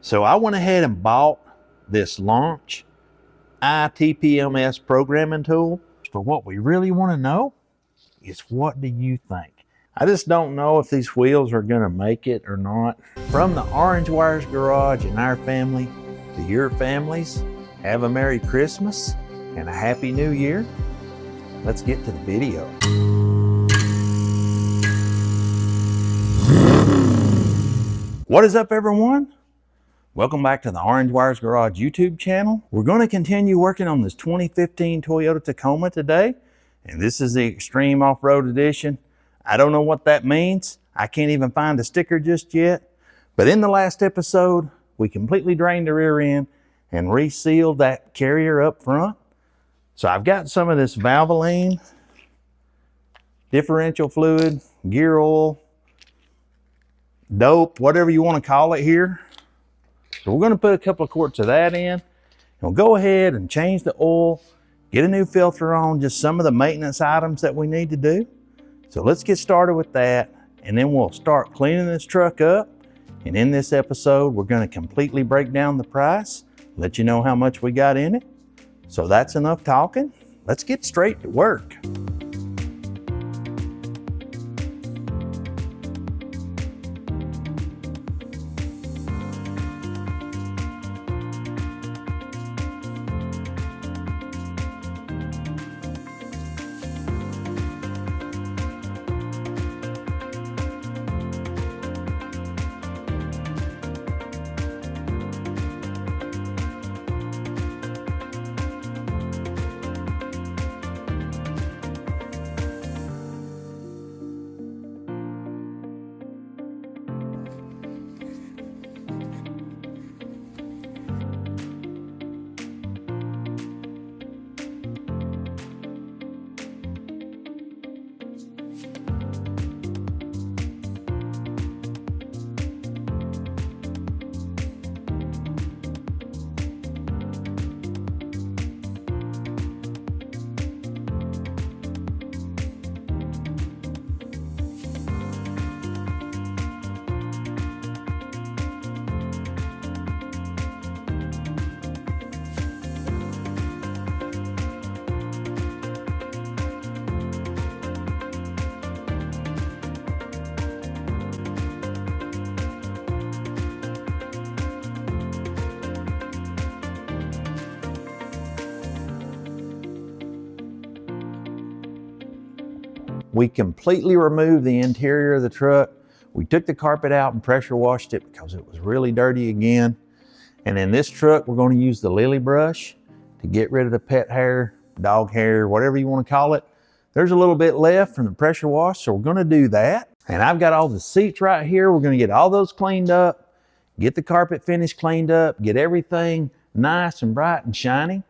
So I went ahead and bought this launch I-tpms programming tool. But what we really want to know is, what do you think? I just don't know if these wheels are going to make it or not. From the Orange Wires Garage and our family to your families, have a Merry Christmas and a Happy New Year. Let's get to the video. What is up, everyone? Welcome back to the Orange Wires Garage YouTube channel. We're going to continue working on this 2015 Toyota Tacoma today, and this is the Extreme Off-Road Edition. I don't know what that means. I can't even find a sticker just yet. But in the last episode, we completely drained the rear end and resealed that carrier up front. So I've got some of this Valvoline, differential fluid, gear oil, dope, whatever you want to call it here. So we're going to put a couple of quarts of that in, and we'll go ahead and change the oil, get a new filter on, just some of the maintenance items that we need to do. So let's get started with that, and then we'll start cleaning this truck up. And in this episode, we're going to completely break down the price, let you know how much we got in it. So that's enough talking. Let's get straight to work. We completely removed the interior of the truck. We took the carpet out and pressure washed it because it was really dirty again. And in this truck, we're going to use the lily brush to get rid of the pet hair, dog hair, whatever you want to call it. There's a little bit left from the pressure wash, so we're going to do that. And I've got all the seats right here. We're going to get all those cleaned up, get the carpet finish cleaned up, get everything nice and bright and shiny,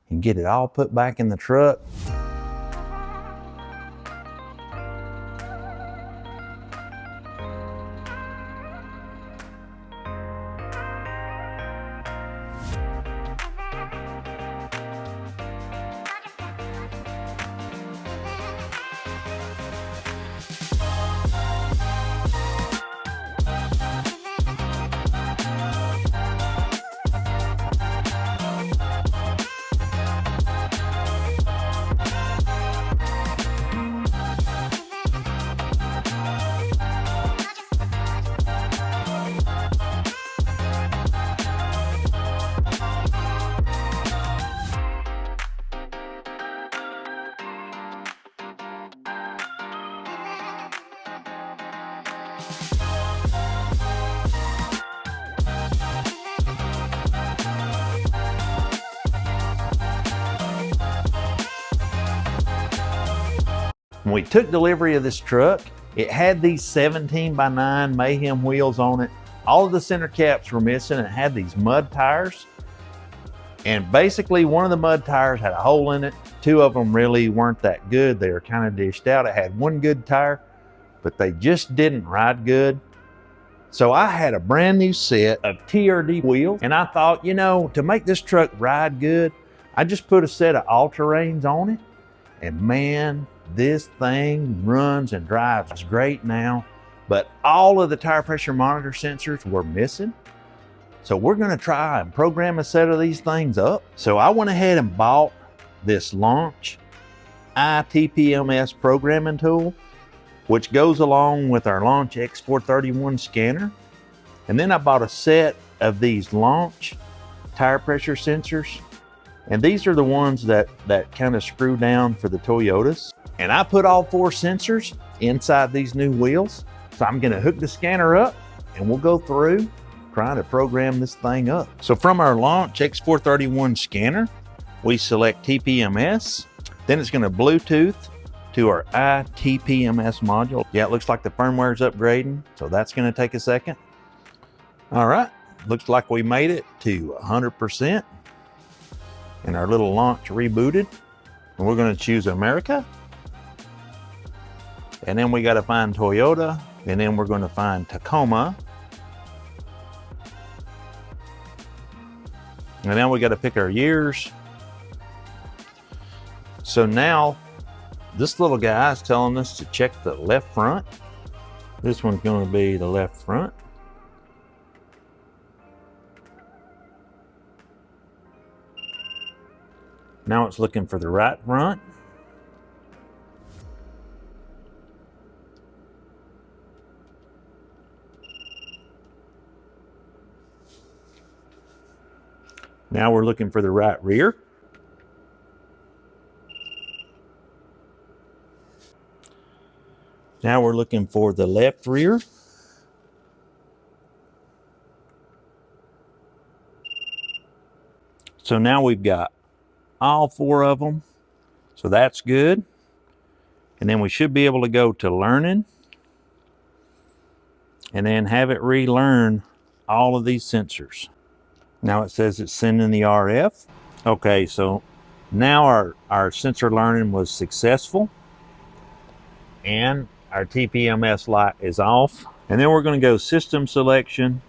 and get it all put back in the truck. When we took delivery of this truck, it had these 17x9 Mayhem wheels on it. All of the center caps were missing. It had these mud tires. And basically one of the mud tires had a hole in it. Two of them really weren't that good. They were kind of dished out. It had one good tire, but they just didn't ride good. So I had a brand new set of TRD wheels, and I thought, you know, to make this truck ride good, I just put a set of all-terrains on it, and man, this thing runs and drives great now. But all of the tire pressure monitor sensors were missing. So we're gonna try and program a set of these things up. So I went ahead and bought this Launch I-tpms programming tool, which goes along with our Launch X431 scanner. And then I bought a set of these Launch tire pressure sensors. And these are the ones that kind of screw down for the Toyotas. And I put all 4 sensors inside these new wheels. So I'm gonna hook the scanner up and we'll go through trying to program this thing up. So from our Launch X431 scanner, we select TPMS. Then it's gonna Bluetooth to our I-tpms module. Yeah, it looks like the firmware's upgrading, so that's gonna take a second. All right, looks like we made it to 100%. And our little Launch rebooted. And we're gonna choose America. And then we gotta find Toyota. And then we're gonna find Tacoma. And then we gotta pick our years. So now, this little guy is telling us to check the left front. This one's gonna be the left front. Now it's looking for the right front. Now we're looking for the right rear. Now we're looking for the left rear. So now we've got all 4 of them. So that's good. And then we should be able to go to learning and then have it relearn all of these sensors. Now it says it's sending the RF. Okay, so now our sensor learning was successful and our TPMS light is off. And then we're going to go system selection,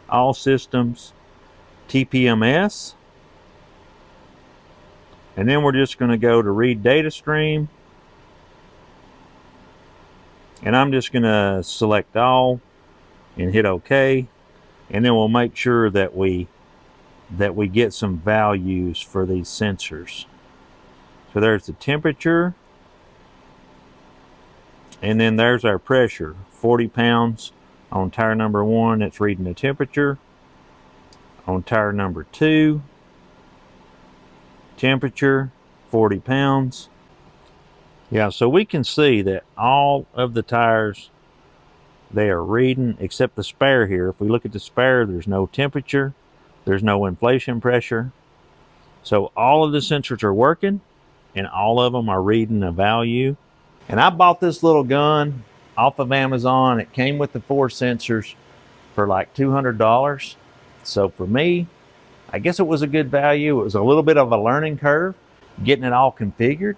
all systems, TPMS. And then we're just going to go to read data stream. And I'm just going to select all and hit OK. And then we'll make sure that we get some values for these sensors. So there's the temperature. And then there's our pressure, 40 pounds on tire number 1, it's reading the temperature. On tire number 2, temperature, 40 pounds. Yeah, so we can see that all of the tires, they are reading, except the spare here. If we look at the spare, there's no temperature, there's no inflation pressure. So all of the sensors are working, and all of them are reading a value. And I bought this little gun off of Amazon. It came with the 4 sensors for like $200. So for me, I guess it was a good value. It was a little bit of a learning curve, getting it all configured.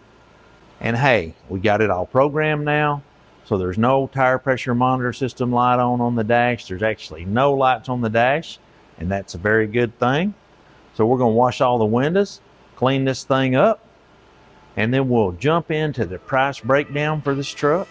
And hey, we got it all programmed now. So there's no tire pressure monitor system light on the dash. There's actually no lights on the dash, and that's a very good thing. So we're gonna wash all the windows, clean this thing up, and then we'll jump into the price breakdown for this truck.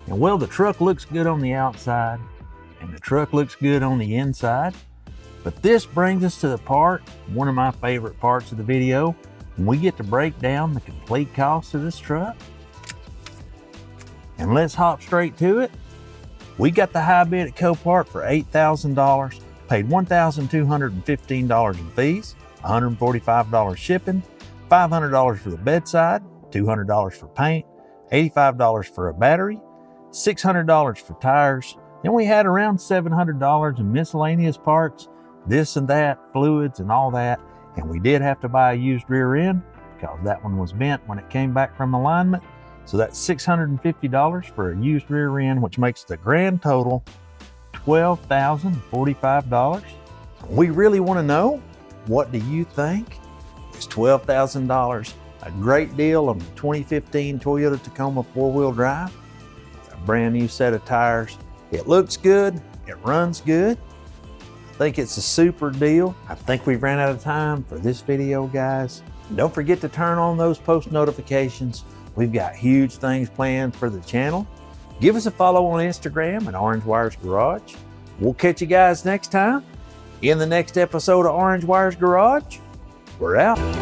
And well, the truck looks good on the outside and the truck looks good on the inside. But this brings us to the part, one of my favorite parts of the video, when we get to break down the complete cost of this truck. And let's hop straight to it. We got the high bid at Copart for $8,000, paid $1,215 in fees, $145 shipping, $500 for the bedside, $200 for paint, $85 for a battery, $600 for tires. Then we had around $700 in miscellaneous parts, this and that, fluids and all that. And we did have to buy a used rear end because that one was bent when it came back from alignment. So that's $650 for a used rear end, which makes the grand total $12,045. We really want to know, what do you think? Is $12,000 a great deal on the 2015 Toyota Tacoma four-wheel drive? It's a brand new set of tires. It looks good, it runs good. I think it's a super deal. I think we've ran out of time for this video, guys. Don't forget to turn on those post notifications. We've got huge things planned for the channel. Give us a follow on Instagram at Orange Wires Garage. We'll catch you guys next time in the next episode of Orange Wires Garage. We're out.